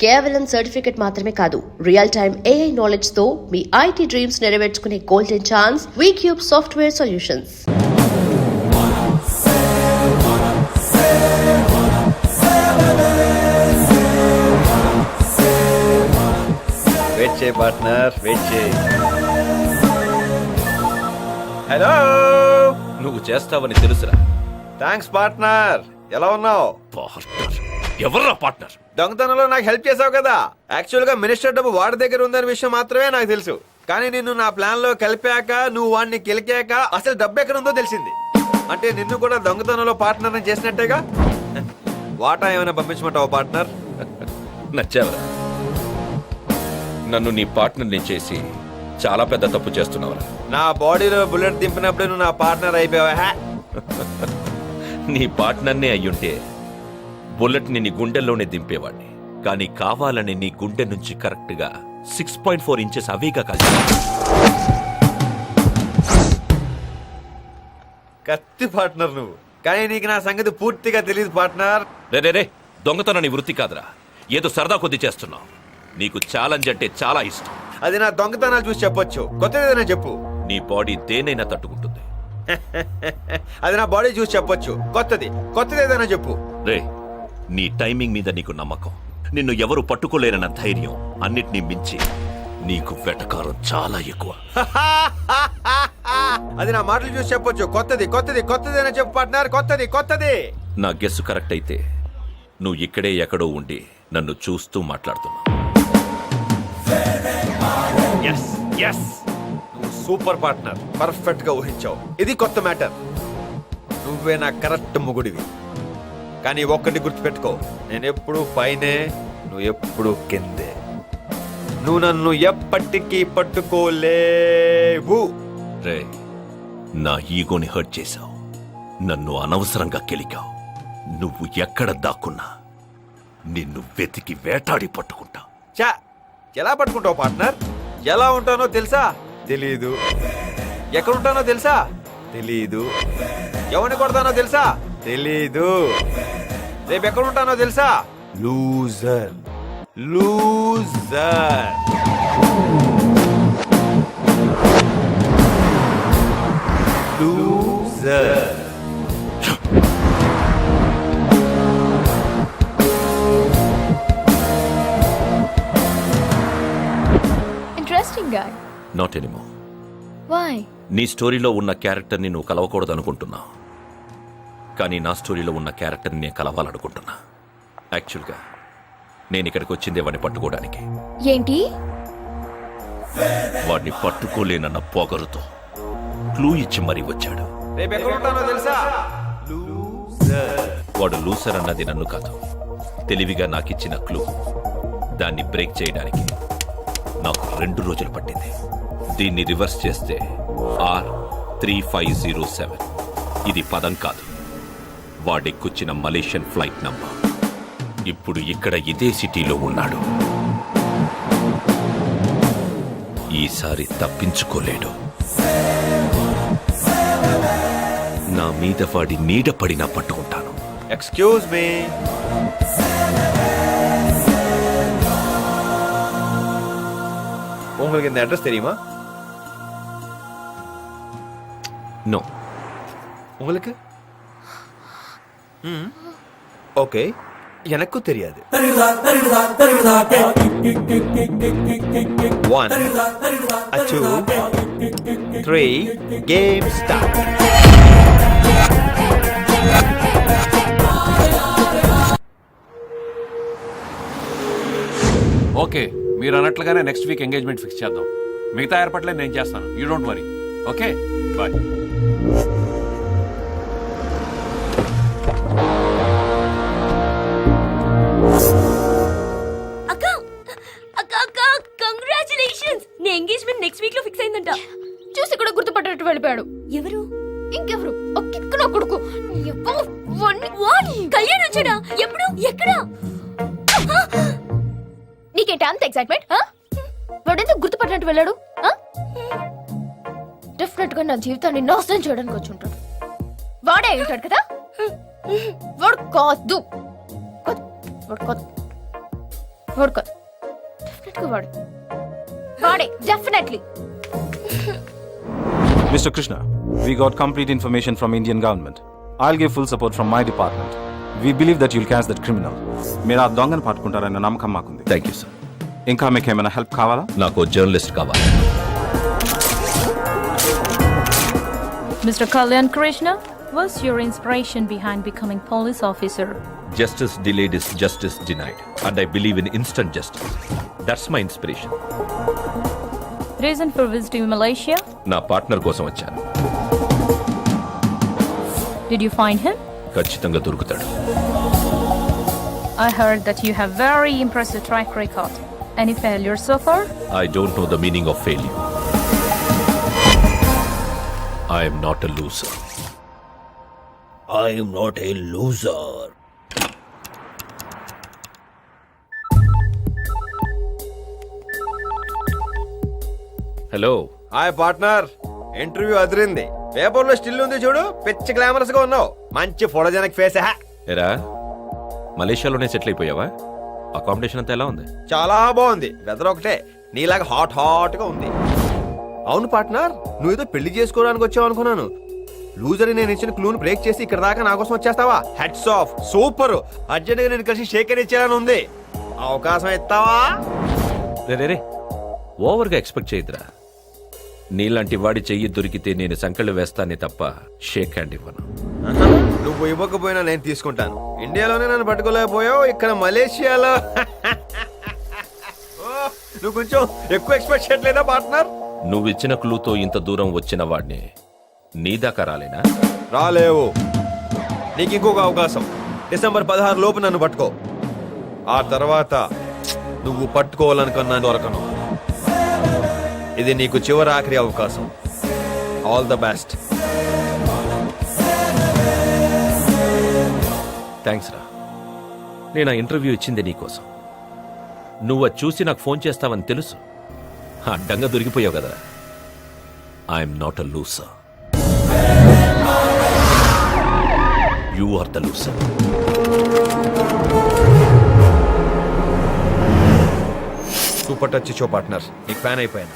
కేవలం సర్టిఫికెట్ మాత్రమే కాదు, రియల్ టైమ్ AI నాలెడ్జ్ తో మీ IT డ్రీమ్స్ నెరవేర్చుకునే golden chance Vcube software solutions. Wait చేయి పార్ట్నర్, వెయిట్ చేయి. హలో, నువ్వు చేస్తావని తెలుసురా. Thanks partner. ఎలా ఉన్నావు? పార్ట్నర్? ఎవర్రా పార్ట్నర్? దొంగతనంలో నాకు హెల్ప్ చేసావు కదా. యాక్చువల్ గా మినిస్టర్ డబ్బు వాడి దగ్గర ఉందనే విషయం మాత్రమే నాకు తెలుసు. కానీ నిన్ను నా ప్లాన్ లో కలిపాక, నువ్వు వాడిని కెలికాక అసలు డబ్బు ఎక్కడ ఉందో తెలిసింది. అంటే నిన్ను కూడా దొంగతనంలో పార్ట్నర్ చేసినట్టేగా. వాటా ఏమైనా పంపించమంటావా పార్ట్నర్? నచ్చావరా? నన్ను నీ పార్ట్నర్ని చేసి చాలా పెద్ద తప్పు చేస్తున్నావురా. నా బాడీలో బుల్లెట్ దింపినప్పుడే నువ్వు నా పార్ట్నర్ అయిపోయావా? నీ పార్ట్నర్నే అయ్యుంటే బుల్లెట్ ని నీ గుండెల్లోనే దింపేవాడిని. కానీ కావాలని నీ గుండె నుంచి కరెక్ట్ గా 6.4 ఇంచెస్ అవేగా కలిసి కత్తి పార్ట్నర్ నువ్వు. కానీ నీకు నా సంగతి పూర్తిగా తెలియదు పార్ట్నర్. రే దొంగతనం నీ వృత్తి కాదురా, ఏదో సరదా కొద్ది చేస్తున్నావు. నీకు ఛాలెంజ్ అంటే చాలా ఇష్టం. అది నా దొంగతనాలు చూసి చెప్పొచ్చు. కొత్తదేదైనా చెప్పు. నీ బాడీ దేనైనా తట్టుకుంటుంది. అది నా బాడీ చూసి చెప్పొచ్చు. కొత్తదేదైనా చెప్పు. రే, నీ టైమింగ్ మీద నీకు నమ్మకం, నిన్ను ఎవరు పట్టుకోలేరన్న ధైర్యం అన్నిటినీ మించి నీకు వెటకారం చాలా ఎక్కువ. అది నా మాటలు చూసి చెప్పొచ్చు. కొత్తదేనా చెప్పు పార్ట్నర్. కొత్తది. నా గెస్ కరెక్ట్ అయితే నువ్వు ఇక్కడే ఎక్కడో ఉండి నన్ను చూస్తూ మాట్లాడుతున్నావు. నువ్వు సూపర్ పార్ట్నర్. పర్ఫెక్ట్ గా ఊహించావు. ఇది కొత్త మ్యాటర్. నువ్వే నా కరెక్ట్ మొగుడివి. కానీ ఒక్కటి గుర్తుపెట్టుకో, నేను ఎప్పుడు పైనే, నువ్వు ఎప్పుడు కిందే. నువ్వు నన్ను ఎప్పటికీ పట్టుకోలేవు. రే, నా ఈగోని హర్ట్ చేశావు, నన్ను అనవసరంగా కెలికావు. నువ్వు ఎక్కడ దాక్కున్నా నిన్ను వెతికి వేటాడి పట్టుకుంటా. చా, ఎలా పట్టుకుంటావు పార్ట్నర్? ఎలా ఉంటానో తెలుసా? తెలీదు. ఎక్కడుంటానో తెలుసా? తెలీదు. ఎవరిని కొడతానో తెలుసా? తెలీదు. రేపు ఎక్కడుంటానో తెలుసా? Loser. Interesting guy. Not anymore. Why? నీ స్టోరీలో ఉన్న క్యారెక్టర్ని నువ్వు కలవకూడదు అనుకుంటున్నావు, కానీ నా స్టోరీలో ఉన్న క్యారెక్టర్ని నేను కలవాలనుకుంటున్నా. యాక్చువల్గా నేను ఇక్కడికి వచ్చిందే వాడిని పట్టుకోవడానికి. ఏంటి? వాడిని పట్టుకోలేనన్న పొగరుతో క్లూ ఇచ్చి మరీ వచ్చాడు. రేపు ఎక్కడుంటానో తెలుసా? వాడు లూసర్ అన్నది నన్ను కాదు, తెలివిగా నాకిచ్చిన క్లూ. దాన్ని బ్రేక్ చేయడానికి నాకు 2 రోజులు పట్టింది. దీన్ని రివర్స్ చేస్తే R3507. ఇది పదం కాదు, వాడెక్కొచ్చిన మలేషియన్ ఫ్లైట్ నంబర్. ఇప్పుడు ఇక్కడ ఇదే సిటీలో ఉన్నాడు. ఈసారి తప్పించుకోలేడు. నా మీద వాడి నీడ పడినా పట్టుకుంటాను. Excuse me. உங்களுக்கு இந்த அட்ரஸ் தெரியுமா? நோ. உங்களுக்கு? ஓகே, எனக்கும் தெரியாது. 1 2 3 கேம் ஸ்டார்ட். ఓకే, మీరు అన్నట్లుగానే నెక్స్ట్ వీక్ ఎంగేజ్మెంట్ ఫిక్స్ చేద్దాం. మిగతా ఏర్పాట్లే నేను చేస్తాను. You don't worry. Okay, bye. Congratulations. నీ ఎంగేజ్మెంట్ నెక్స్ట్ వీక్ లో ఫిక్స్ అయిందంట. చూసి కూడా గుర్తుపట్టేట్టు వెళ్ళిపోయాడు. ఎవరు? ఇంకెవరు? ఒక్క నా కొడుకు. కళ్యాణ్ వచ్చాడా? ఎప్పుడు? ఎక్కడ? నీకేంటి అంత ఎక్సైట్మెంట్? వాడెందుకు గుర్తుపట్టినట్టు వెళ్ళాడు? డెఫినెట్ గా నా జీవితాన్ని నాశనం చేయడానికి వచ్చి ఉంటాడు. వాడే ఉంటాడు కదా. వాడు కాదు, వాడు కాదు. వాడు కాదు, డెఫినెట్ గా వాడే definitely. Mr. Krishna, we got complete information from Indian government. I'll give full support from my department. We believe that you'll catch that criminal. మీరు ఆ దొంగను పట్టుకుంటారన్న నమ్మకం మాకుంది. Thank you sir. ఇంకా మీకు ఏమైనా హెల్ప్ కావాలా? నాకు జర్నలిస్ట్ కావాలి. Mr. Kalyan Krishna, what's your inspiration behind becoming police officer? Justice delayed is justice denied. And I believe in instant justice. That's my inspiration. Reason for visiting Malaysia? నా partner కోసం వచ్చాను. Did you find him? ఖచ్చితంగా దొరుకుతాడు. I heard that you have very impressive track record. Any failures so far? I don't know the meaning of failure. I am not a loser. I am not a loser. Hello. Hi partner, interview అదిరింది. పేపర్లో still ఉంది చూడు, పిచ్చి glamorous గా ఉన్నావు. మంచి photogenic face. ఎరా, మలేషియాలోనే settle అయిపోయావా? Accommodation అంతా ఎలా ఉంది? చాలా బాగుంది. వెదర్ ఒకటే నీలాగా హాట్ హాట్ గా ఉంది. అవును పార్ట్నర్, నువ్వు ఏదో పెళ్లి చేసుకోవడానికి వచ్చావు అనుకున్నాను. లూజర్ నేను ఇచ్చిన క్లూని బ్రేక్ చేసి ఇక్కడ దాకా నా కోసం వచ్చేస్తావా? Hats off, super. అర్జెంట్ గా నేను కలిసి షేక్ అని ఇచ్చేయాలని ఉంది. అవకాశం ఇస్తావా? రే, ఓవర్గా ఎక్స్పెక్ట్ చేయదురా. నీలాంటి వాడి చెయ్యి దొరికితే నేను సంకళ్ళు వేస్తానే తప్ప షేక్ హ్యాండ్ ఇవ్వను. నువ్వు ఇవ్వకపోయినా నేను తీసుకుంటాను. ఇండియాలోనే నన్ను పట్టుకోలేకపోయావు, ఇక్కడ మలేషియాలో నువ్వు కొంచెం ఎక్కువ ఎక్స్పెక్ట్ చేయట్లేదా పార్ట్నర్? నువ్విచ్చిన క్లూతో ఇంత దూరం వచ్చిన వాడిని నీ దాకా రాలేనా? రాలేవు. నీకు ఇంకొక అవకాశం. డిసెంబర్ 16 లోపు నన్ను పట్టుకో. ఆ తర్వాత నువ్వు పట్టుకోవాలనుకున్నా దొరకను. ఇది నీకు చివరి ఆఖరి అవకాశం. All the best. థ్యాంక్స్ రా. నేను ఆ ఇంటర్వ్యూ ఇచ్చింది నీకోసం. నువ్వు అది చూసి నాకు ఫోన్ చేస్తావని తెలుసు. అడ్డంగా దొరికిపోయావు కదా. I'm not a loser. You are the loser. Super touch ఇచ్చో పార్ట్నర్. నీకు ఫ్యాన్ అయిపోయాను.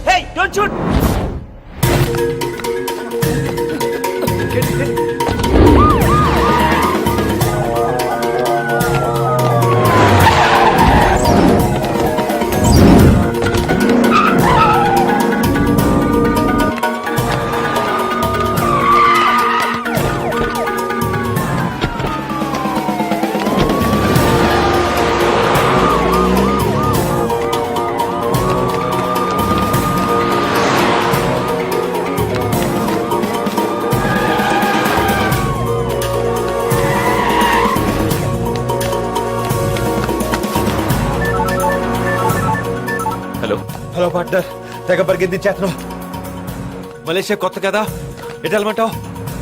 Hey, don't shoot! Hello partner, తెగ పరిగెత్తించేస్తున్నావు. మలేషియా కొత్త కదా, ఎటు వెళ్ళమంటావు?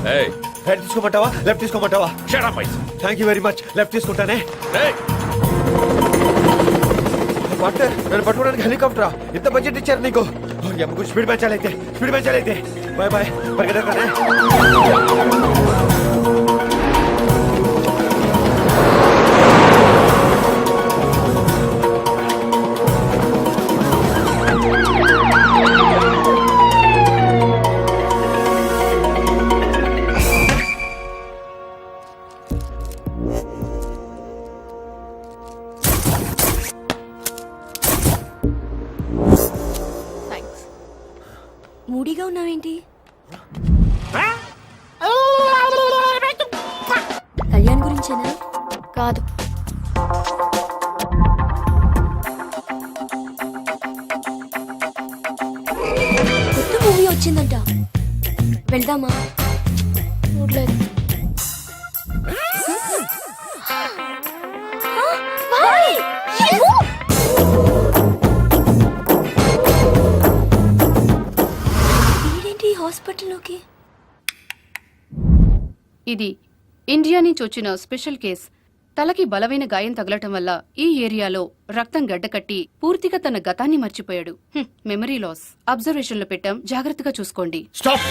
Hey, రైట్ తీసుకోమంటావా, లెఫ్ట్ తీసుకోమంటావా? shut up, boys. Thank you very much. Left తీసుకుంటానే. Hey, పార్ట్నర్, నన్ను పట్టుకోవడానికి హెలికాప్టరా? ఇంత బడ్జెట్ ఇచ్చారు నీకు? ఎమ్మకు స్పీడ్ పెంచాలైతే, స్పీడ్ పెంచాలైతే. బాయ్ బాయ్, పరిగెత్తానే. మూడీగా ఉన్నావేంటి? కళ్యాణ్ గురించేనా? కాదు. కొత్త మూవీ వచ్చిందంట, వెళ్దామా? చూడలేదు. హాస్పిటల్లోకి. ఇది ఇండియా నుంచి వచ్చిన స్పెషల్ కేస్. తలకి బలమైన గాయం తగలటం వల్ల ఈ ఏరియాలో రక్తం గడ్డకట్టి పూర్తిగా తన గతాన్ని మర్చిపోయాడు. Memory loss. అబ్జర్వేషన్ లో పెట్టాం, జాగ్రత్తగా చూసుకోండి. స్టాప్.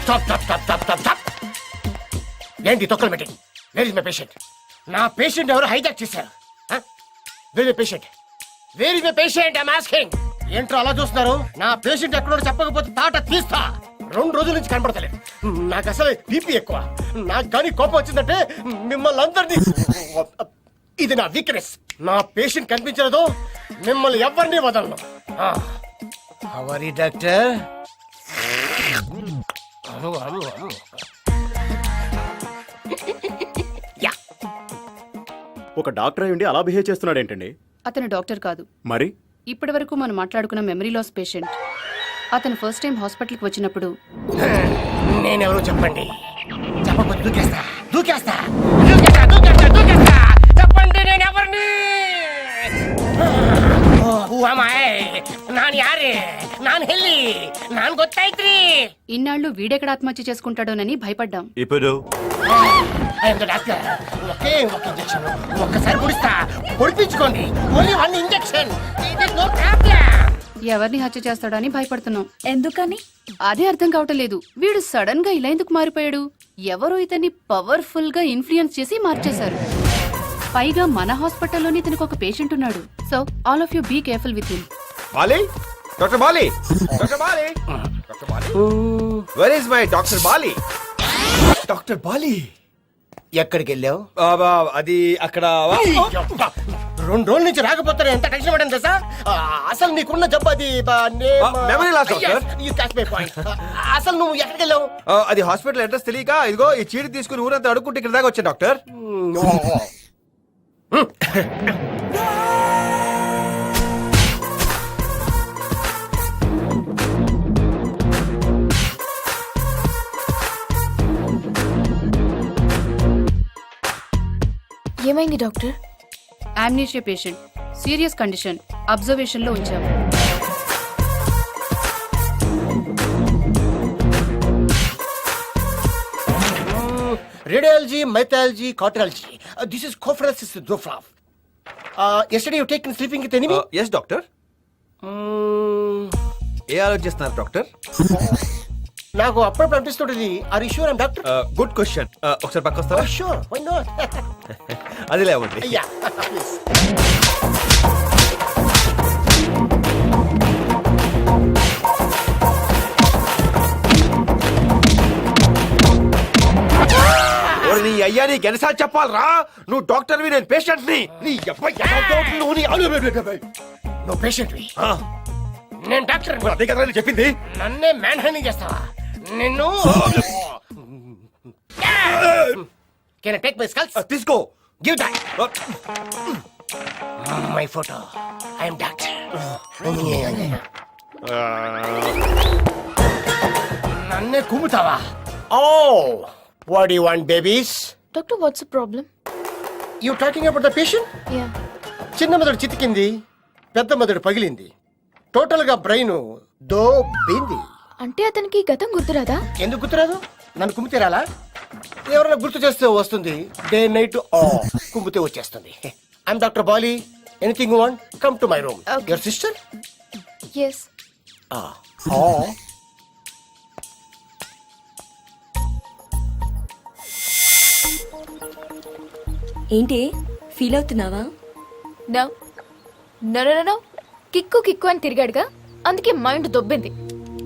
స్టాప్. ఏంటి తొక్కలు meeting? Where is my patient? నా పేషెంట్ ఎవరు హైజాక్ చేశారు? Where my patient? Where is my patient? I'm asking. ఏంట్రా అలా చూస్తున్నారు? నా పేషెంట్ ఎక్కడో చెప్పకపోతే తాట తీస్తా. 2 రోజుల నుంచి కనబడతలేదు. నాకు అసలు బీపీ ఎక్కువ. నాకు కానీ కోపం వచ్చిందంటే మిమ్మల్ని అందరినీ, ఇది నా వీక్నెస్. నా పేషెంట్ కనిపించలేదు, మిమ్మల్ని ఎవరిని వదలను. హవరి డాక్టర్? ఒక డాక్టర్ అయి ఉండి అలా బిహేవ్ చేస్తున్నాడు ఏంటండి? అతను డాక్టర్ కాదు. మరి ఇప్పటి వరకు మనం మాట్లాడుకున్న మెమరీ లాస్ పేషెంట్. అతను ఫస్ట్ టైం హాస్పిటల్కి వచ్చినప్పుడు నేనెవరో చెప్పండి. చెప్పకపోతే దూకేస్తా. చెప్పండి నేనెవరిని? నాన్ యారే? నాన్ హెల్లి? నాన్ ಗೊತ್ತಾಯ್ತ್ರಿ? ఇన్నాళ్ళు వీడెక్కడ ఆత్మహత్య చేసుకుంటాడోనని భయపడ్డాం. ఇప్పుడు డాక్టర్ ఒకే ఒక ఇంజెక్షన్, ఒక్కసారి పొడిస్తా. పొడిపించుకోండి. Only 1 injection. No problem. ఎవరిని హత్య చేస్తాడో అని భయపడుతున్నాం. ఎందుకని? అదే అర్థం కావటం లేదు. వీడు సడన్ గా ఇలా ఎందుకు మారిపోయాడు? ఎవరో ఇతన్ని పవర్ఫుల్ గా ఇన్ఫ్లుయెన్స్ చేసి మార్చేశారు. పైగా మన హాస్పిటల్లోనే ఇతనికి ఒక పేషెంట్ ఉన్నాడు. So all of you be careful with him. Bali, doctor Bali, doctor Bali, doctor Bali, where is my doctor Bali? Doctor Bali ఎక్కడికి వెళ్ళావు? అది అక్కడ 2 రోజుల నుంచి రాకపోతే ఎంత టెన్షన్ పడింది తెలుసా? అసలు నీకున్న జబ్బు అది memory loss, doctor. అసలు నువ్వు ఎక్కడికి వెళ్ళావు? అది హాస్పిటల్ అడ్రస్ తెలియక ఇదిగో ఈ చీటి తీసుకుని ఊరంతా అడుక్కుంటే ఇక్కడ దాకా వచ్చాను డాక్టర్. ఏమైంది doctor? Amnesia patient, serious condition, observation లో ఉంచాము. Radiology, mythology, cardiology. This is conferences with Dofraf. Yesterday you taken sleeping with enemy? Yes doctor. ఏ ఆలోచిస్తున్నారు డాక్టర్? నాకు అప్పుడప్పుడు అనిపిస్తుంటది. Are you sure I'm doctor? Good question. ఒకసారి పక్క వస్తారా? Sure, why not? అది లేవండి. Yeah please. నీ అయ్యా నీకు ఎన్నిసార్లు చెప్పాలరా? నువ్వు డాక్టర్వి, నేను పేషెంట్ ని. నీ నువ్వు పేషెంట్ వి, నేను డాక్టర్. అదే కదా నేను చెప్పింది. నన్నే మ్యాన్ హ్యాండింగ్ చేస్తావా? నిన్ను can I take my skulls? తీసుకో. Give that. My photo. I am doctor. నన్నే కుమ్ముతావా? Oh, what do you want, babies? Doctor what's the problem? You talking about the patient? Yeah. చిన్న మెదడు చితికింది, పెద్ద మెదడు పగిలింది, టోటల్ గా బ్రెయిన్ దోబింది. అంటే అతనికి గతం గుర్తురాదా? ఎందుకు గుర్తురాదు? నన్ను కుమ్మితే రాలా? ఎవరైనా గుర్తు చేస్తే వస్తుంది. డే నైట్ కుమ్మితే వచ్చేస్తుంది. I'm doctor Bali. Anything you want, come to my room. Okay. Your sister? Yes. ఏంటి ఫీల్ అవుతున్నావా? No no no no. Kick kick అని తిరిగాడుగా, అందుకే మైండ్ దొబ్బింది.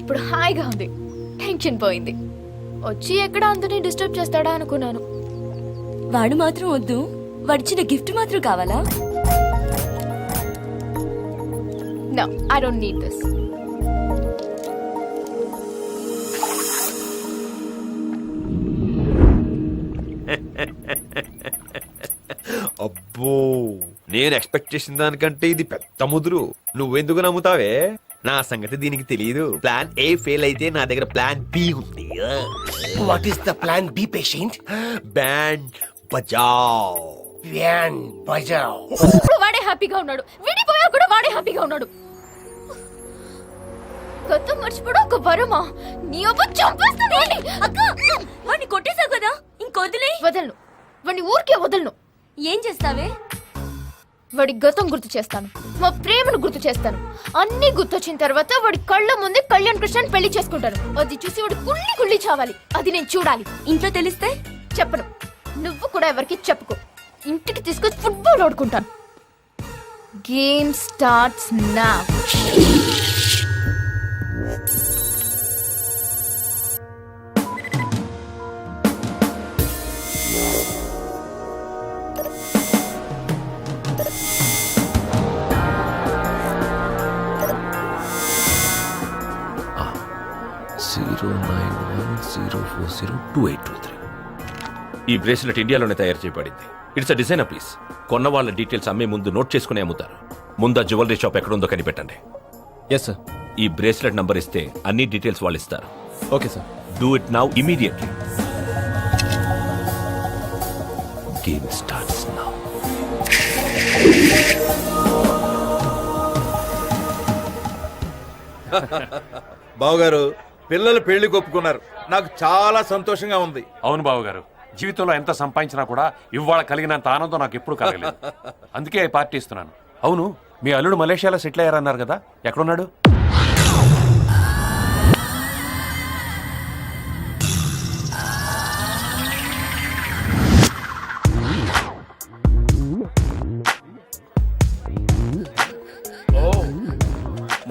ఇప్పుడు హాయిగా ఉంది, టెన్షన్ పోయింది. వచ్చి ఎక్కడ అందరినీ డిస్టర్బ్ చేస్తాడా అనుకున్నాను. వాడు మాత్రం వద్దు, వాడిచ్చిన గిఫ్ట్ మాత్రం కావాలా? No, I don't need this. అబ్బో, నేను ఎక్స్పెక్ట్ చేసిన దానికంటే ఇది పెద్ద ముదురు. నువ్వెందుకు నమ్ముతావే? నా సంగతి దీనికి తెలియదు. ప్లాన్ ఏ ఫెయిల్ అయితే నా దగ్గర ప్లాన్ బి ఉంది. What is the plan B patient? Band Bajao. Band Bajao. ఇప్పుడు వాడే హ్యాపీగా ఉన్నాడు, విడిపోయా కూడా వాడే హ్యాపీగా ఉన్నాడు. గతం మర్చిపోవడం ఒక వరమా? నీ అవ్వ చంపేస్తాను. అక్క, వాడిని కొట్టేశావు కదా, ఇంకొదిలే. వదలను, వాడిని ఊరికే వదలను. ఏం చేస్తావే? వాడి గతం గుర్తు చేస్తాను, మా ప్రేమను గుర్తు చేస్తాను. అన్ని గుర్తొచ్చిన తర్వాత వాడి కళ్ళ ముందే కళ్యాణ్ కృష్ణని పెళ్లి చేసుకుంటాను. అది చూసి వాడు కుళ్ళి కుళ్ళి చావాలి. అది నేను చూడాలి. ఇంట్లో తెలిస్తే చెప్పను, నువ్వు కూడా ఎవరికి చెప్పుకో. ఇంటికి తీసుకొచ్చి ఫుట్బాల్ ఆడుకుంటాను. Game starts now. ఈ బ్రేస్లెట్ ఇండియాలోనే తయారు చేయబడింది. It's a designer piece. కొన్న వాళ్ళ డీటెయిల్స్ అమ్మే ముందు నోట్ చేసుకుని అమ్ముతారు. ముందు ఆ జ్యువెలరీ షాప్ ఎక్కడుందో కనిపెట్టండి. Yes sir. ఈ బ్రేస్లెట్ నంబర్ ఇస్తే అన్ని డీటెయిల్స్ వాళ్ళు ఇస్తారు. Okay sir. Do it now immediately. Game starts now. బావగారు పిల్లలు పెళ్లి ఒప్పుకున్నారు. నాకు చాలా సంతోషంగా ఉంది. అవును బాబు గారు, జీవితంలో ఎంత సంపాదించినా కూడా ఇవాళ కలిగినంత ఆనందం నాకు ఎప్పుడు కలగలేదు. అందుకే ఈ పార్టీ ఇస్తున్నాను. అవును, మీ అల్లుడు మలేషియాలో సెటిల్ అయ్యారన్నారు కదా, ఎక్కడున్నాడు?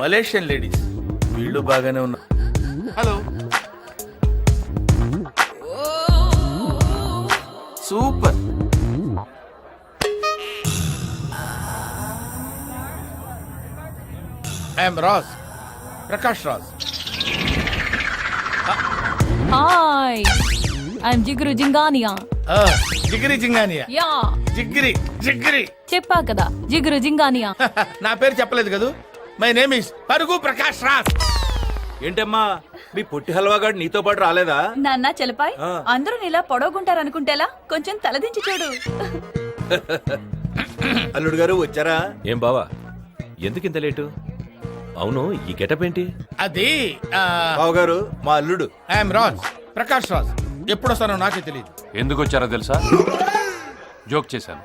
మలేషియన్ లేడీస్ వీళ్ళు బాగానే ఉన్నారు. Hello, super. I'm Raj, Prakash Raj. Hi, I'm Jigru Jingania. Jigiri Jingania. Yeah, జిగిరి జిగిరి. చెప్పా కదా జిగురు జింగానియా. నా పేరు చెప్పలేదు కదూ. మై నేమ్ ఇస్ పరుగు ప్రకాష్ రాజ్. ఏంటమ్మా మీ పొట్టి హల్వాగాడు నీతో పాటు రాలేదా? నాన్న చలపాయ్ అందరూ నీలా పొడవుకుంటారనుకుంటేలా కొంచెం తలదించి చూడు. అల్లుడు గారు వచ్చారా? ఏం బావా, ఎందుకింత లేటు? అవును, ఈ గెటప్ ఏంటి? అది బావగారు మా అల్లుడు. ఐఎమ్ రాజ్, ప్రకాష్ రాజ్. ఎప్పుడు వస్తానో నాకే తెలియదు. ఎందుకు వచ్చారో తెలుసా? జోక్ చేశాను.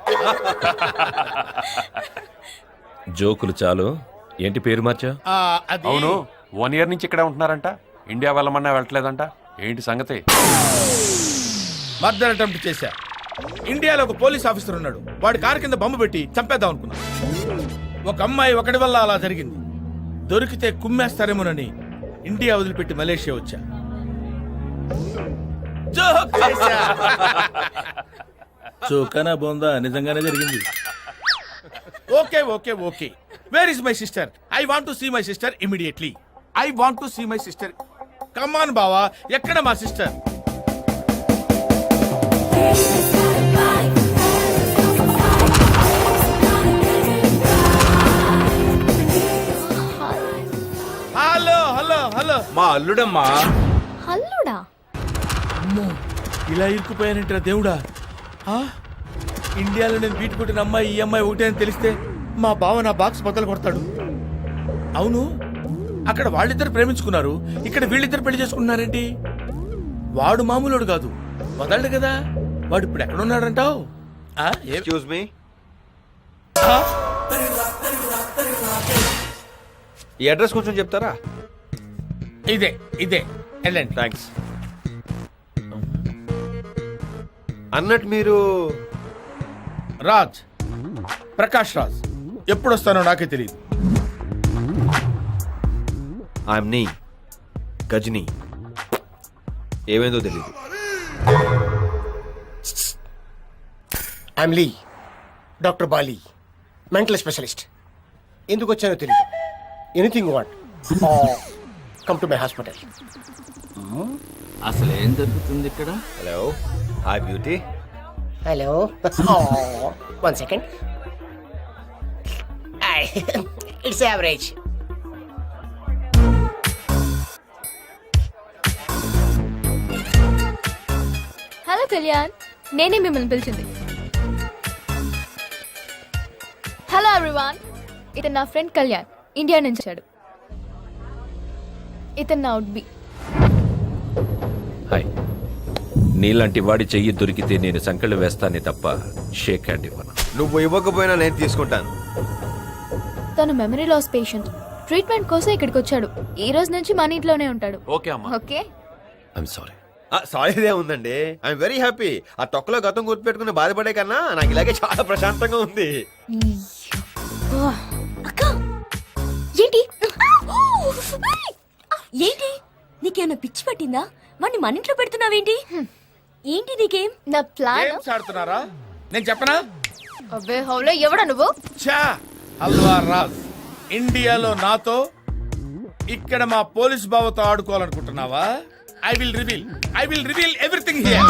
జోకులు చాలు, ఏంటి పేరు మార్చా? అది అవును, 1 year నుంచి ఇక్కడే ఉంటున్నారంట. ఇండియా వెళ్ళమన్నా వెళ్ళట్లేదంట. ఏంటి సంగతి? మర్డర్ అటెంప్ట్ చేశా. ఇండియాలో ఒక పోలీస్ ఆఫీసర్ ఉన్నాడు. వాడి కారు కింద బొమ్మ పెట్టి చంపేద్దాం అనుకున్నా. ఒక అమ్మాయి ఒకటి వల్ల అలా జరిగింది. దొరికితే కుమ్మేస్తారేమోనని ఇండియా వదిలిపెట్టి మలేషియా వచ్చా. జోక్ చేశా. చోకానా బోందా నిజంగానే జరిగింది. Okay okay okay. Where is my sister? I want to see my sister immediately. I want to see my sister. Come on బావా, ఎక్కడ మా సిస్టర్? Hello hello hello. మా అల్లుడమ్మా. హల్లుడా? ఇలా ఇరుక్కుపోయానంటారా దేవుడా? ఇండియాలో నేను బీట్ కొట్టిన అమ్మాయి ఈ అమ్మాయి ఒకటే అని తెలిస్తే మా బావ నా బాక్స్ బద్దలు కొడతాడు. అవును, అక్కడ వాళ్ళిద్దరు ప్రేమించుకున్నారు, ఇక్కడ వీళ్ళిద్దరు పెళ్లి చేసుకున్నారేంటి? వాడు మామూలుడు కాదు, వదలడు కదా. వాడు ఇప్పుడు ఎక్కడున్నాడంటావు? Excuse me. ఈ అడ్రస్ కొంచెం చెప్తారా? ఇదే ఇదే, వెళ్ళండి. థ్యాంక్స్. అన్నట్టు మీరు రాజ్, ప్రకాష్ రాజ్. ఎప్పుడు వస్తానో నాకే తెలియదు. ఐఎమ్ నీ గజనీ. ఏమైందో తెలీదు. ఐఎమ్ లీ, డాక్టర్ బాలీ, మెంటల్ స్పెషలిస్ట్. ఎందుకు వచ్చానో తెలియదు. Anything want come to my hospital. అసలు ఏం జరుగుతుంది ఇక్కడ? Hello, hi beauty. Hello, 1 second. It's average. Hello Kalyan, నేనే మిమ్మల్ని పిలిచింది. హలో ఎవ్రీవన్, ఇతను నా ఫ్రెండ్ కళ్యాణ్, ఇండియా నుంచి వచ్చాడు. ఇతను నా వుడ్ బి. హాయ్, నీలాంటి వాడి చెయ్యి దొరికితే నేను సంకళ్ళు వేస్తానే తప్ప షేక్ హ్యాండ్ ఇవ్వను. నువ్వు ఇవ్వకపోయినా నేను తీసుకుంటాను. తను మెమరీ లాస్ పేషెంట్. ట్రీట్మెంట్ కోసం ఇక్కడికి వచ్చాడు. ఈ రోజు నుంచి మన ఇంట్లోనే ఉంటాడు. ఓకే అమ్మా. ఓకే. I'm sorry. సారీదే ఉందండి. I'm very happy. ఆ తొక్కలో గతం గుర్తుపెట్టుకుని బాధపడే కన్నా నాకు ఇలాగే చాలా ప్రశాంతంగా ఉంది. అక్క ఏంటి ఏంటి నీకేమైనా పిచ్చి పట్టిందా? వాడిని మన ఇంట్లో పెడుతున్నావేంటి? ఏంటి నీకేం? నా ప్లాన్ ఆడుతున్నారా? నేను చెప్పనా? అబ్బే హౌలే ఎవడా నువ్వు? చా హల్వా రాజ్ ఇండియాలో నాతో, ఇక్కడ మా పోలీస్ బావతో ఆడుకోవాలనుకుంటున్నావా? I will reveal everything here.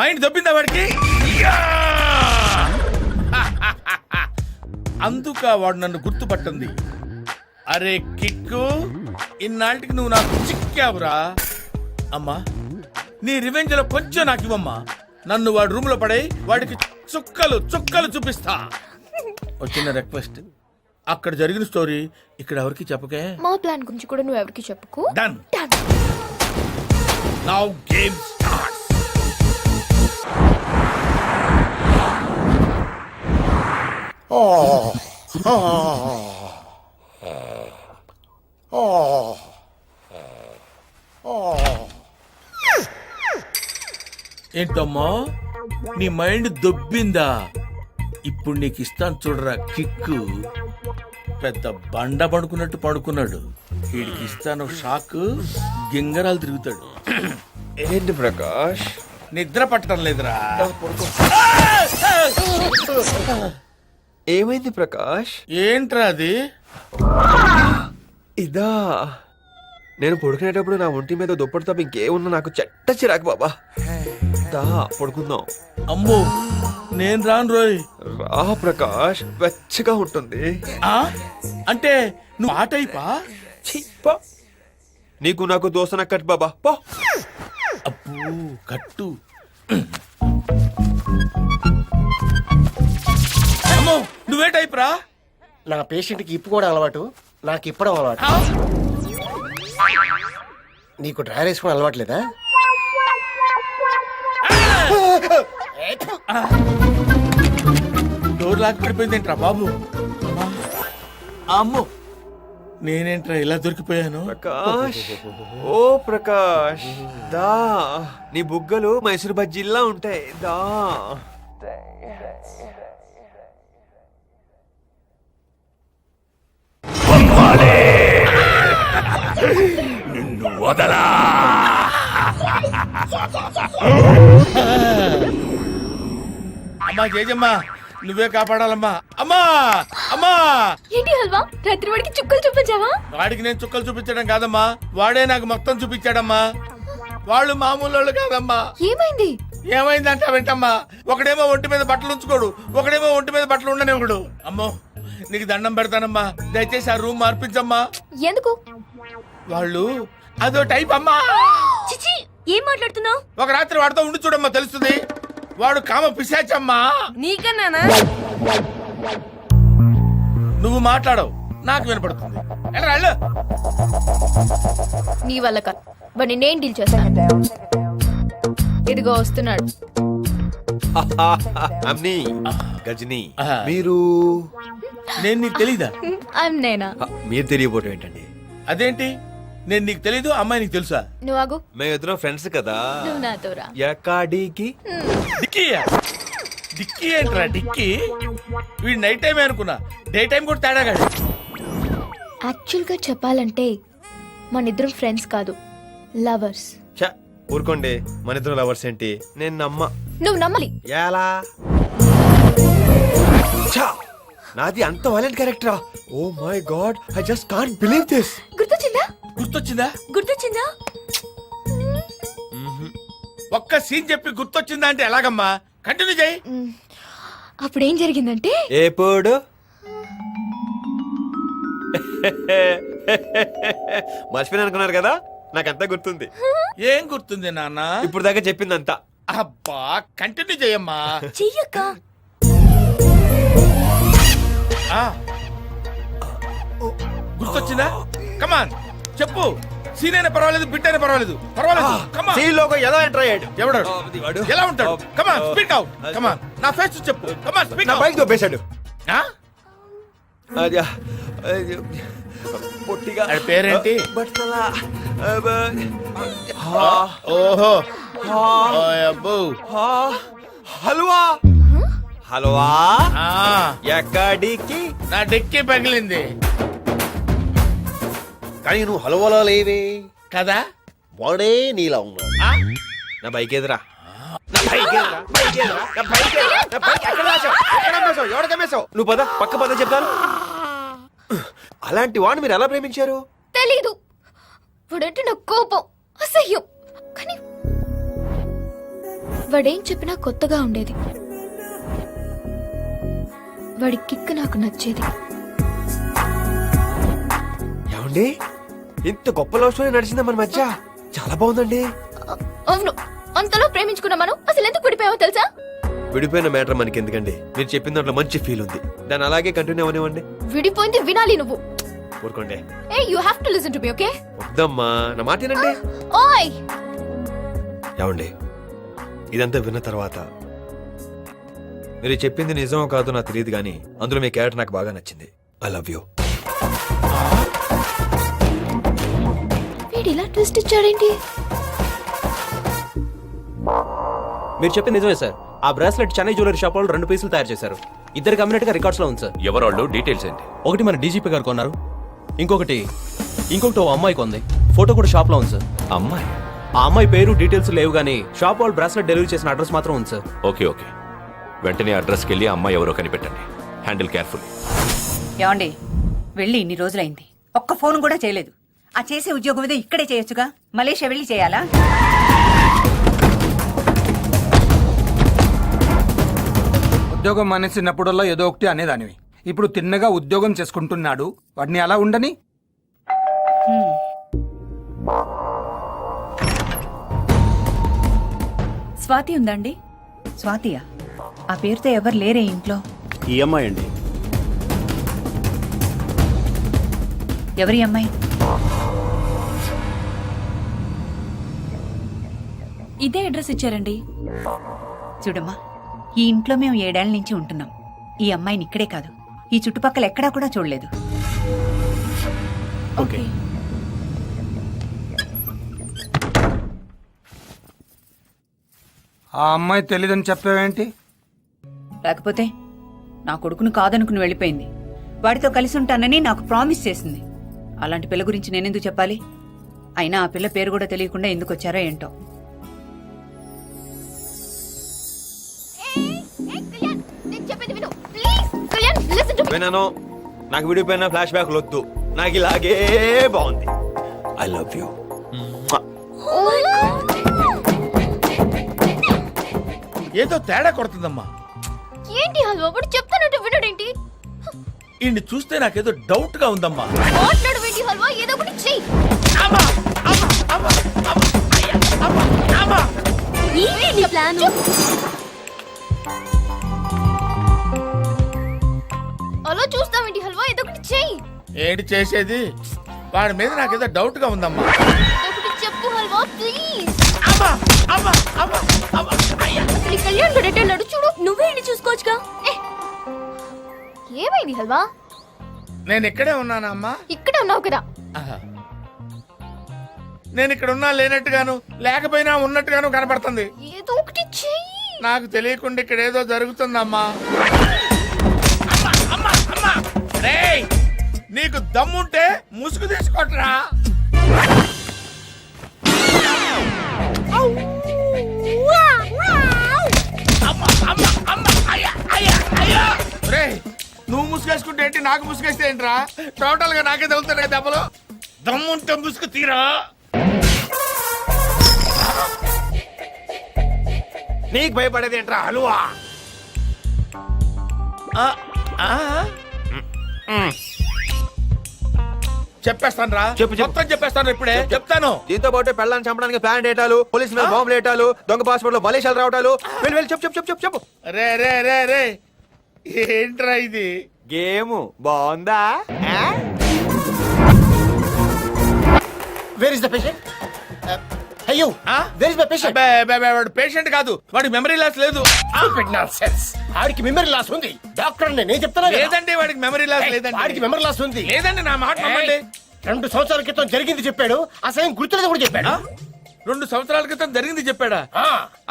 Mind దొబ్బిందా వాడికి? అందుక వాడు నన్ను గుర్తుపట్టింది. అరే కిక్కు, ఇన్నాళ్ళకి నువ్వు నాకు చిక్కావురా. అమ్మా నీ రివెంజ్ లో కొంచెం నాకు ఇవ్వమ్మా. నన్ను వాడు రూమ్ లో పడే వాడికి చుక్కలు చుక్కలు చూపిస్తా. వచ్చిన రిక్వెస్ట్, అక్కడ జరిగిన స్టోరీ ఇక్కడ ఎవరికి చెప్పకే. మా ప్లాన్ గురించి కూడా నువ్వు ఎవరికి చెప్పుకో. డన్. Now game starts. ఏంటమ్మా నీ మైండ్ దొబ్బిందా? ఇప్పుడు నీకు ఇస్తాను చూడరా కిక్కు. పెద్ద బండ పడుకున్నట్టు పడుకున్నాడు. వీడికి ఇస్తాను షాక్, గింగరాలు తిరుగుతాడు. ఏంటి ప్రకాష్, నిద్ర పట్టడం లేదురా. ఏమైంది ప్రకాష్? ఏంట్రా అది? ఇదా, నేను పడుకునేటప్పుడు నా ఒంటి మీద దుప్పటి తప్ప ఇంకేమున్నా నాకు చెట్ట చిరాకు బాబా. దా పడుకుందాం. అమ్మో నేను రాను రోయ్. రా ప్రకాష్, వెచ్చగా ఉంటుంది. ఆ? అంటే నువ్వు ఆ టైపా? ఛీ, పో. నీకు నాకు దోసన కట్ బాబా పో. అబ్బో కట్టు. అమ్మో నువ్వే టైప్ రా? నా పేషెంట్కి ఇప్పుకోవడం అలవాటు, నాకు ఇప్పడం అలవాటు. నీకు డ్రైవర్ వేసుకోవడం అలవాట్లేదా? డోర్ లాక్ పడిపోయిందేంట్రా బాబు? అమ్మో నేనేంట్రా ఇలా దొరికిపోయాను? ప్రకాష్, ఓ ప్రకాష్, దా. నీ బుగ్గలు మైసూర్ బజ్జీల్లా ఉంటాయి. దా. నిన్ను వదలా. అమ్మా జేజమ్మా నువ్వే కాపాడాలమ్మా. అమ్మా అమ్మా. ఏంటి హల్వా, రాత్రి వాడికి చుక్కలు చూపించావా? వాడికి నేను చుక్కలు చూపించడం కాదమ్మా, వాడే నాకు మొత్తం చూపించాడమ్మా. వాళ్ళు మామూలు వాళ్ళు కాదమ్మా. ఏమైంది? ఏమైందంటే వింటమ్మా, ఒకడేమో ఒంటి మీద బట్టలు ఉంచుకోడు, ఒకడేమో ఒంటి మీద బట్టలు ఉండనివ్వడు. అమ్మో నీకు దండం పెడతానమ్మా, దయచేసి ఆ రూమ్ మార్పించమ్మా. ఎందుకు? వాళ్ళు అదో టైప్ అమ్మా. చిచి ఏం మాట్లాడుతున్నావు? ఒక రాత్రి వాడితో ఉండి చూడమ్మా తెలుస్తుంది. వాడు కామ పిశాచమ్మా. నీకన్నానా? నువ్వు మాట్లాడవు, నాకు వినపడుతుంది. వెళ్ళరా, వెళ్ళు. నీ వల్ల కాదు, వాడిని నేను డీల్ చేస్తాను. ఇదిగో వస్తున్నాడు. అమ్ని, గజని, ఆహా. మీరు నేను నీకు తెలీదా? నేనా? మీరు తెలియబోవటం ఏంటండి? అదేంటి నేను నీకు తెలీదు, అమ్మాయి నీకు తెలుసా? నువ్వు ఆగు. మేము ఇద్దరం ఫ్రెండ్స్ కదా. నువ్వు నాతో రా. ఎక్కడికి? డిక్కీయా? డిక్కీ ఏంట్రా డిక్కీ? వీడు నైట్ టైం అనుకున్నా, డే టైం కూడా తేడా కాదు. యాక్చువల్ గా చెప్పాలంటే మన ఇద్దరం ఫ్రెండ్స్ కాదు, లవర్స్. ఛ, ఊరుకోండి, మన ఇద్దరం లవర్స్ ఏంటి? నేను నమ్మ. నువ్వు నమ్మాలి. ఎలా? ఛ, నాది అంత వైలెంట్ క్యారెక్టరా? Oh my God, I just can't believe this. గుర్తొచ్చిందా? గుర్తొచ్చిందా? గుర్తొచ్చిందా? ఒక్క సీన్ చెప్పి గుర్తొచ్చిందా అంటే ఎలాగమ్మా? కంటిన్యూ చేయి. అప్పుడు ఏం జరిగిందంటే, ఎప్పుడు? మర్చిపోయిన అనుకున్నారు కదా, నాకంతా గుర్తుంది. ఏం గుర్తుంది నాన్న? ఇప్పుడు దాకా చెప్పిందంతా. అబ్బా కంటిన్యూ చేయమ్మా. చెయ్యక్క. గుర్తొచ్చిందా? కమాన్ చెప్పు. సీన్ అయినా పర్వాలేదు, బిట్ అయినా పర్వాలేదు. పర్వాలేదు. Come on. సీలోకి ఎలా ఎంటర్ అయ్యాడు? ఎవడు? ఇది వాడు. ఎలా ఉంటాడు? Come on speak out. కమాన్ నా ఫేస్ చూసి చెప్పు. కమాన్ స్పీక్ నా అవుట్. బైక్ దొబ్బేశాడు. అది, అది, పొట్టిగా. ఆయన పేరేంటి? బట్టల, ఓహో అబ్బో. హల్వా. హల్వా ఆ, ఎక్కడికి? నా డెక్కి పగిలింది కానీ నువ్వు హల్వాలో లేవే కదా. వాడే నీలా ఉన్నాడు. ఆ? నా బైక్ ఎదురా. నా బైక్ ఎదురా. బైక్ ఎదురా. నా బైక్ ఎదురా. నా బైక్ ఎక్కడ దాచావు? ఎక్కడ అమ్మేశావు? ఎవరికి అమ్మేశావు? నువ్వు పద, పక్క పద చెప్తాను. అలాంటి వాడిని మీరు ఎలా ప్రేమించారు? తెలీదు. వాడంటే నాకు కోపం, అసహ్యం. కానీ వాడేం చెప్పినా కొత్తగా ఉండేది. వాడి కిక్ నాకు నచ్చేది. ఏమండి, ఇంత గొప్ప లవ్ స్టోరీ నడిచిందా మన మధ్య? చాలా బాగుందండి. అవును, అంతలో ప్రేమించుకున్న మనం అసలు ఎందుకు విడిపోయామో తెలుసా? విడిపోయిన మ్యాటర్ మనకి ఎందుకండి? మీరు చెప్పిన దాంట్లో మంచి ఫీల్ ఉంది, దాన్ని అలాగే కంటిన్యూ అవనివ్వండి. విడిపోయింది వినాలి నువ్వు. ఊరుకోండి. Hey you have to listen to me, okay? వద్దమ్మా, నా మాట వినండి. ఓయ్, ఏమండి, ఇదంతా విన్న తర్వాత మీరు చెప్పింది నిజమో కాదో నాకు తెలియదు, కానీ అందులో మీ క్యారెక్టర్ నాకు బాగా నచ్చింది. I love you. వీడు ఇలా ట్విస్ట్ ఇచ్చాడేంటి? మీరు చెప్పింది నిజమే సార్. ఆ బ్రాస్లెట్ చెన్నై జ్యువెలరీ షాప్ వాళ్ళు 2 పీసులు తయారు చేశారు. ఇద్దరు కమ్యూనిటీగా రికార్డ్స్ లో ఉంది సార్. ఎవరాళ్ళు? డీటెయిల్స్ ఏంటి? ఒకటి మన డీజీపీ గారు కొన్నారు, ఇంకొకటి ఓ అమ్మాయి కొంది. ఫోటో కూడా షాప్ లో ఉంది సార్. అమ్మాయి? ఆ అమ్మాయి పేరు డీటెయిల్స్ లేవు, కానీ షాప్ వాళ్ళు బ్రాస్లెట్ డెలివరీ చేసిన అడ్రస్ మాత్రం ఉంది సార్. ఓకే ఓకే, వెంటనే అడ్రస్కి వెళ్ళి అమ్మాయి ఎవరో కనిపెట్టండి. Handle careful. ఏమండి, వెళ్ళి ఇన్ని రోజులైంది, ఒక్క ఫోన్ కూడా చేయలేదు. ఆ చేసే ఉద్యోగం ఏదో ఇక్కడే చేయొచ్చుగా, మలేషియా వెళ్ళి చేయాలా? ఉద్యోగం మానేసినప్పుడల్లా ఏదో ఒకటి అనేదానివి. ఇప్పుడు తిన్నగా ఉద్యోగం చేసుకుంటున్నాడు, వాడిని అలా ఉండని. స్వాతి ఉందండి? స్వాతియా? ఆ పేరుతో ఎవరు లేరే ఇంట్లో. ఈ అమ్మాయి అండి. ఎవరి అమ్మాయి? ఇదే అడ్రస్ ఇచ్చారండి. చూడమ్మా, ఈ ఇంట్లో మేము 7 ఏళ్ల నుంచి ఉంటున్నాం. ఈ అమ్మాయిని ఇక్కడే కాదు, ఈ చుట్టుపక్కల ఎక్కడా కూడా చూడలేదు. ఓకే. ఆ అమ్మాయి తెలీదని చెప్పావేంటి? లేకపోతే నా కొడుకును కాదనుకుని వెళ్ళిపోయింది. వాడితో కలిసి ఉంటానని నాకు ప్రామిస్ చేసింది. అలాంటి పిల్ల గురించి నేనెందుకు చెప్పాలి? అయినా ఆ పిల్ల పేరు కూడా తెలియకుండా ఎందుకు వచ్చారో ఏంటో. విన్నాను. నాకు విడిపోయిన ఫ్లాష్ బ్యాక్ వద్దు, నాకు ఇలాగే బాగుంది. I love you. ఏదో తేడా కొడుతుందమ్మా. ఏంటి హల్వా, వాడు చెప్తానంటే వినడేంటి? ఈయన్ని చూస్తే నాకేదో డౌట్ గా ఉందమ్మా. మాట్లాడు ఏంటి హల్వా, ఏదో ఒకటి చెయ్యి. అలా చూస్తావేంటి హల్వా, ఏదో ఒకటి చెయ్యి. ఏంటి చేసేది? వాడి మీద నాకేదో డౌట్ గా ఉందమ్మా. ఒకటి చెప్పు హల్వా, ప్లీజ్. అమ్మా అమ్మా అమ్మా అమ్మా. అసలు ఈ కళ్యాణ్ గడెట్ వెళ్ళాడు చూడు. నువ్వే ఇంటి చూసుకోవచ్చుగా. ఏమైంది హల్వా? నేను ఇక్కడే ఉన్నానా అమ్మా? ఇక్కడే ఉన్నావు కదా. ఆహా. నేను ఇక్కడ ఉన్నా లేనట్టుగాను, లేకపోయినా ఉన్నట్టుగాను కనపడుతుంది. ఏదో ఒకటి చెయ్యి. నాకు తెలియకుండా ఇక్కడ ఏదో జరుగుతుందమ్మా. రేయ్, నీకు దమ్ముంటే ముసుగు తీసుకోట్రా. రేయ్, నువ్వు ముసుగేసుకుంటే ఏంటి, నాకు ముసుగేస్తే ఏంట్రా? టోటల్ గా నాకే తగులుతున్నాయి దెబ్బలు. దమ్ముంటే ముసుగు తీరా. నీకు భయపడేది ఏంట్రా హల్వా? చెప్పేస్తాను రా, చెప్పు. మొత్తం చెప్పేస్తాను ఇప్పుడే చెప్తాను. దీంతో పాటు పెళ్ళాన్ని చంపడానికి ప్లాన్ డేటాలు, పోలీసు మీద బాంబులు వేయటాలు, దొంగ పాస్పోర్ట్ లో మలేషియాలు రావటాలు. వెళ్ళి వెళ్ళి చెప్పు చెప్పు చెప్పు చెప్పు. రే రే రే రే, ఏంట్రా ఇది? గేమ్ బాగుందా? Where is the patient? అయ్యో, వేర్ ఇస్ మై పేషెంట్? వాడు పేషెంట్ కాదు, వాడికి మెమరీ లాస్ లేదు. ఆడికి మెమరీ లాస్ ఉంది. డాక్టర్ నేను చెప్తాను. లేదండి, వాడికి మెమరీ లాస్ లేదండి. వాడికి మెమరీ లాస్ ఉంది. లేదండి, నా మాట నమ్మండి. 2 సంవత్సరాల క్రితం జరిగింది చెప్పాడు, అసలు గుర్తులేదు కూడా చెప్పాడు. 2 సంవత్సరాల క్రితం జరిగింది చెప్పాడా?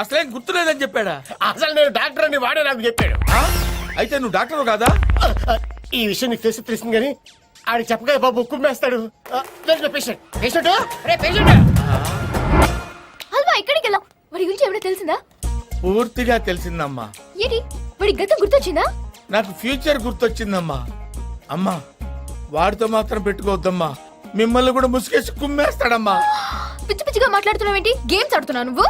అసలేం గుర్తులేదని చెప్పాడా? అసలు నేను డాక్టర్ అని వాడే నాకు చెప్పాడు. అయితే నువ్వు డాక్టర్ కాదా? ఈ విషయం నీకు తెలిసింది కానీ ఆడికి చెప్పగా బాబు కుమ్మేస్తాడు. Patient patient patient. హల్వా ఎక్కడికి వెళ్ళాం? వాడి గురించి ఎవడో తెలిసిందా? పూర్తిగా తెలిసిందమ్మా. ఏంటి వాడి గతం గుర్తొచ్చిందా? నాకు ఫ్యూచర్ గుర్తొచ్చిందమ్మా. అమ్మా, వాడితో మాత్రం పెట్టుకోవద్దమ్మా, మిమ్మల్ని కూడా ముసుగేసి కుమ్మేస్తాడమ్మా. పిచ్చి పిచ్చిగా మాట్లాడుతున్నావేంటి? గేమ్స్ ఆడుతున్నావు నువ్వు?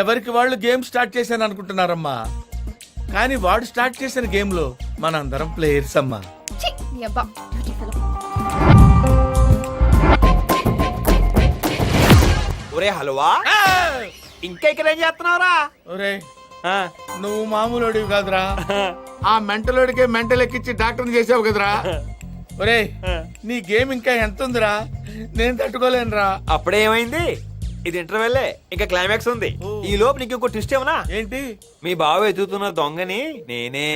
ఎవరికి వాళ్ళు గేమ్ స్టార్ట్ చేశాను అనుకుంటున్నారమ్మా, కానీ వాడు స్టార్ట్ చేసిన గేమ్ లో మనందరం ప్లేయర్స్ అమ్మా. ఛీ, నీ అబ్బా, dirty fellow. ఒరే హల్వా, ఇంకా ఇక్కడ ఏం చేస్తున్నావురా? ఒరే, నువ్వు మామూలుడివి కాదురా. ఆ మెంటలోడికే మెంటల్ ఎక్కించి డాక్టర్ చేసావు కదరా. ఒరే, నీ గేమ్ ఇంకా ఎంత ఉందిరా? నేను తట్టుకోలేనురా. అప్పుడే ఏమైంది? ఇది ఇంటర్వెల్, ఇంకా క్లైమాక్స్ ఉంది. ఈ లోపు నీకు ఇంకో ట్విస్ట్ ఏమన్నా? ఏంటి? మీ బావ ఎదుగుతున్న దొంగని నేనే.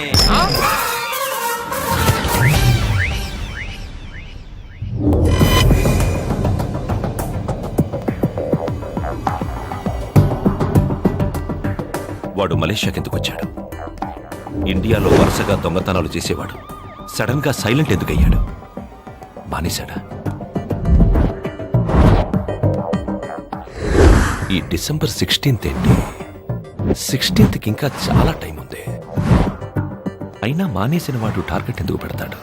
వాడు మలేషియాకి ఎందుకు వచ్చాడు? ఇండియాలో వరుసగా దొంగతనాలు చేసేవాడు సడన్ గా సైలెంట్ ఎందుకు అయ్యాడు? మానేశాడా? ఈ డిసెంబర్ 16th ఏంటి? 16th కి ఇంకా చాలా టైం ఉంది. అయినా మానేసిన వాడు టార్గెట్ ఎందుకు పెడతాడు?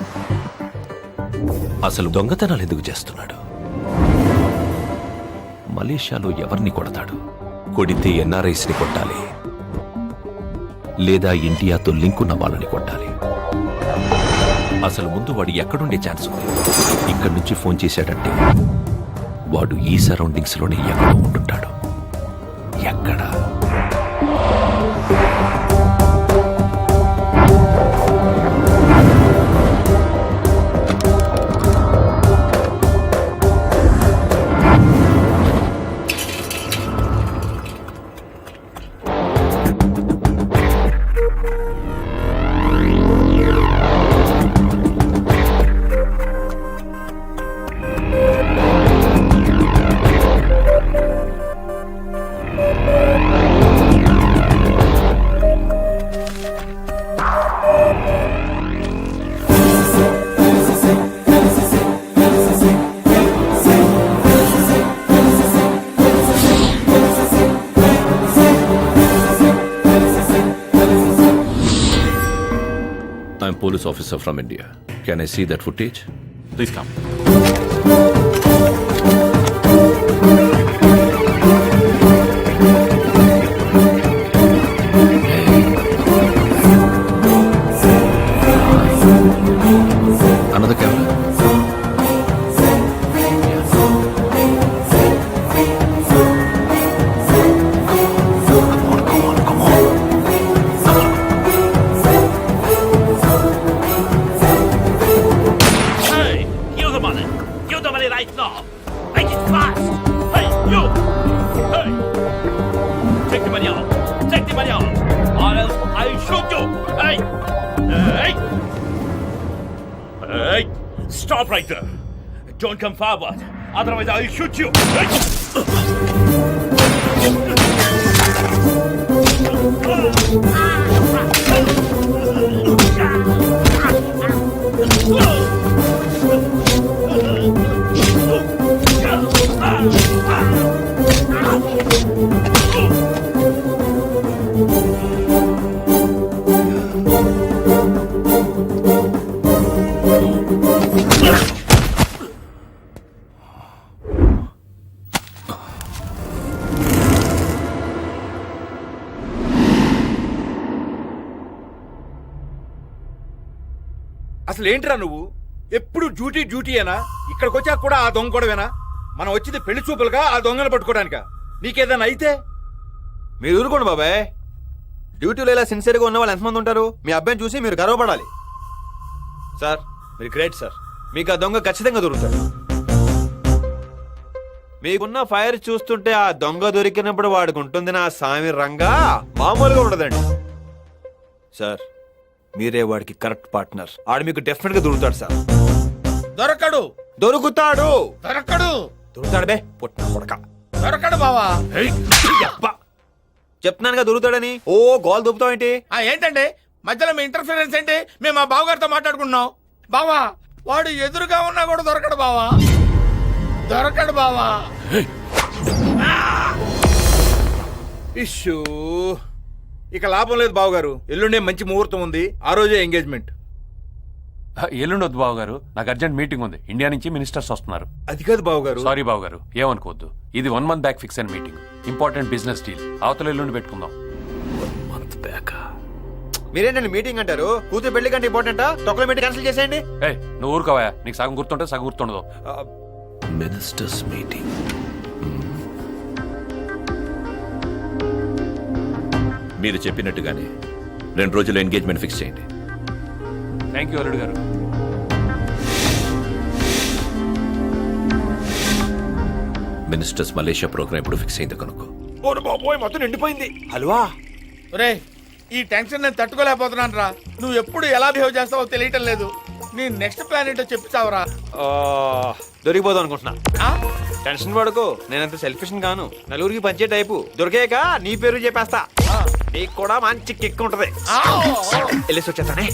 అసలు దొంగతనాలు ఎందుకు చేస్తున్నాడు? మలేషియాలో ఎవరిని కొడతాడు? కొడితే ఎన్ఆర్ఐస్ ని కొట్టాలి, లేదా ఇండియాతో లింక్ ఉన్న వాళ్ళని కొట్టాలి. అసలు ముందు వాడు ఎక్కడుండే ఛాన్స్ ఉంది? ఇక్కడి నుంచి ఫోన్ చేశాడంటే వాడు ఈ సరౌండింగ్స్ లోనే ఎక్కడో ఉంటుంటాడు. ఎక్కడ? I'm police officer from India. Can I see that footage? Please come. Another camera. Stop right there. Don't come forward. Otherwise, I'll shoot you. అసలు ఏంట్రా నువ్వు? ఎప్పుడు డ్యూటీ డ్యూటీయేనా? ఇక్కడికి వచ్చాక కూడా ఆ దొంగ గొడవేనా? మనం వచ్చింది పెళ్లి చూపులుగా ఆ దొంగను పట్టుకోవడానిక? నీకేదన్నా అయితే మీరు ఊరుకోండి బాబాయ్. డ్యూటీలో ఇలా సిన్సియర్గా ఉన్న వాళ్ళు ఎంతమంది ఉంటారు? మీ అబ్బాయిని చూసి మీరు గర్వపడాలి. సార్, మీరు గ్రేట్ సార్. మీకు ఆ దొంగ ఖచ్చితంగా దొరుకుతాడు. మీకున్న ఫైర్ చూస్తుంటే ఆ దొంగ దొరికినప్పుడు వాడికి ఉంటుంది నా సామి రంగా మామూలుగా ఉండదండి. సార్ మీరే వాడికి కరెక్ట్ పార్ట్నర్. ఆడు మీకు డెఫినెట్ గా దొరుకుతాడు సార్. దొరకడు దొరుకుతాడు దొరకడు దొరుకుతాడు బే పుట్టిన కొడక. దొరకడు బావా. చెప్తున్నానుగా దొరుకుతాడని. ఓ గోల్ దొబ్బుతావు ఏంటి? ఏంటండి మధ్యలో మీ ఇంటర్ఫిరెన్స్ ఏంటి? మేము మా బావగారితో మాట్లాడుకుంటున్నాం. బావా వాడు ఎదురుగా ఉన్నా కూడా దొరకడు బావా. దొరకడు బావా. ఇష్యూ ఇక లాభం లేదు బావగారు. ఎల్లుండే మంచి ముహూర్తం ఉంది, ఆ రోజే ఎంగేజ్మెంట్. ఎల్లుండొద్దు బాబు గారు, నాకు అర్జెంట్ మీటింగ్ ఉంది. ఇండియా నుంచి మినిస్టర్స్ వస్తున్నారు. అది కాదు బావగారు. సారీ బాబు గారు, ఏమనుకోవద్దు. ఇది 1 month బ్యాక్ ఫిక్స్ అయిన మీటింగ్. Important business deal. అవతల ఎల్లుండి పెట్టుకుందాం. మీరేంటండి మీటింగ్ అంటారు? కూతురు పెళ్లి కంటే ఇంపార్టెంటా? తొక్కల మీటింగ్ క్యాన్సిల్ చేసేయండి. నువ్వు ఊరుకోవా, నీకు సగం గుర్తుంటే సగం గుర్తుండదు. Ministers meeting. మీరు చెప్పినట్టుగానే 2 రోజుల్లో ఎంగేజ్మెంట్ ఫిక్స్ చేయండి. థ్యాంక్ యూ అల్లుడు గారు. మినిస్టర్స్ మలేషియా ప్రోగ్రామ్ ఎప్పుడు ఫిక్స్ అయిందో కనుక్కో. మొత్తం నిండిపోయింది. హల్వా ఒరే ఈ టెన్షన్ నేను తట్టుకోలేకపోతున్నాను రా. నువ్వు ఎప్పుడు ఎలా బిహేవ్ చేస్తావో తెలియటం లేదు. నీ నెక్స్ట్ ప్లాన్ ఏంటో చెప్తావురా. దొరికిపోదాం అనుకుంటున్నా. టెన్షన్ పడుకో, నేనంత సెల్ఫిష్ గాను. నలుగురికి పంచే టైపు. దొరికాక నీ పేరు చెప్పేస్తా. నీకు కూడా మంచి కిక్ ఉంటది. వెళ్ళేసి వచ్చేస్తానే.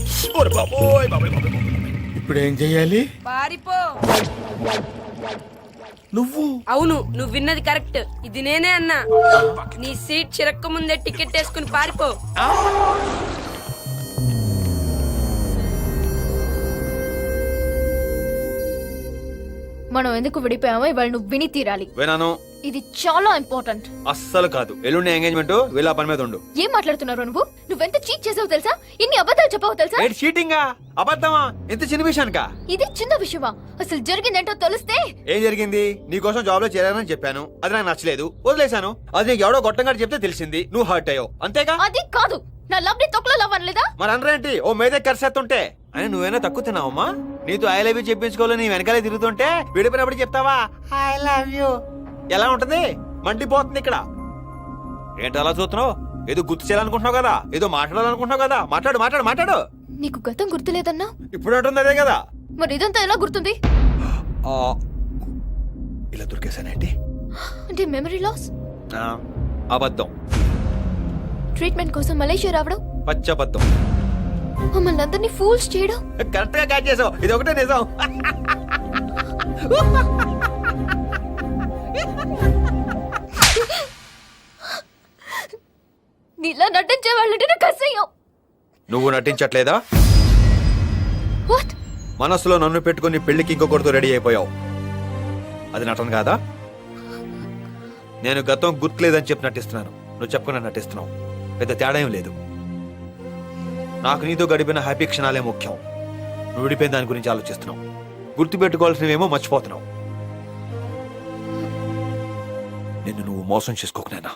ఇప్పుడు ఏం చెయ్యాలి? పారిపో. నువ్వు? అవును, నువ్వు విన్నది కరెక్ట్. ఇది నేనే అన్నా. నీ సీట్ చిరక్క ముందే టికెట్ వేసుకుని పారిపో. మనం ఎందుకు విడిపోయామో ఇవాళ నువ్వు విని తీరాలి. వినాను. ఇది చాలా ఇంపార్టెంట్. అస్సలు కాదు. ఎల్లుండి ఎంగేజ్మెంట్, వీళ్ళ పని మీద ఉండు. ఏం మాట్లాడుతున్నావు నువ్వు? నువ్వెంత చీట్ చేసావు తెలుసా? ఇన్ని అబద్ధాలు చెప్పావు తెలుసా? చీటింగా? అబద్ధమా? ఎంత చిన్న విషయానికా? ఇది చిన్న విషయమా? అసలు జరిగిందేంటో తెలిస్తే. ఏం జరిగింది? నీకోసం జాబ్ లో చేరానని చెప్పాను, అది నాకు నచ్చలేదు, వదిలేశాను. అది నీకు ఎవడో గొట్టంగా చెప్తే తెలిసింది, నువ్వు హర్ట్ అయ్యావు, అంతేగా? అది కాదు. నా లవ్ ని తొక్కలో లవ్ అనలేదా? మరి అనరేంటి? ఓ మీదే కరిసేస్తుంటే అని నువ్వేనా తక్కువ తిన్నావమ్మా? నీతో ఐ లవ్ యూ చెప్పించుకోవాలి, నీ వెనకాలే తిరుగుతుంటే విడిపోయినప్పుడు చెప్తావా ఐ లవ్ యూ? ఎలా ఉంటది? మండిపోతుంది ఇక్కడ. ఏంటి అలా చూస్తున్నావు? ఏదో గుర్తు చేయాలనుకుంటున్నావు కదా, ఏదో మాట్లాడాలనుకుంటున్నావు కదా. మాట్లాడు మాట్లాడు మాట్లాడు. నీకు గతం గుర్తులేదన్నా? ఇప్పుడు అంటుంది అదే కదా. మరి ఇదంతా ఎలా గుర్తుంది? ఇలా దొరికేసానేంటి? అంటే మెమరీ లాస్? అబద్ధం. ట్రీట్మెంట్ కోసం మలేషియా రావడం పచ్చబద్ధం. మమ్మల్ని అందరినీ ఫూల్స్ చేయడం. కరెక్ట్ గా క్యాచ్ చేసావు. ఇది ఒకటే నిజం. నీలా నటించే వాళ్ళంటే నాకు అసహ్యం. నువ్వు నటించట్లేదా? మనసులో నన్ను పెట్టుకుని పెళ్లికి ఇంకొకరితో రెడీ అయిపోయావు. అది నటన కాదా? నేను గతం గుర్తులేదని చెప్పి నటిస్తున్నాను, నువ్వు చెప్పుకున్నా నటిస్తున్నావు. పెద్ద తేడా ఏం లేదు. నాకు నీతో గడిపిన హ్యాపీ క్షణాలే ముఖ్యం. నువ్వు విడిపోయిన దాని గురించి ఆలోచిస్తున్నావు. గుర్తుపెట్టుకోవాల్సినవేమో మర్చిపోతున్నావు. నిన్ను నువ్వు మోసం చేసుకోకునేనా?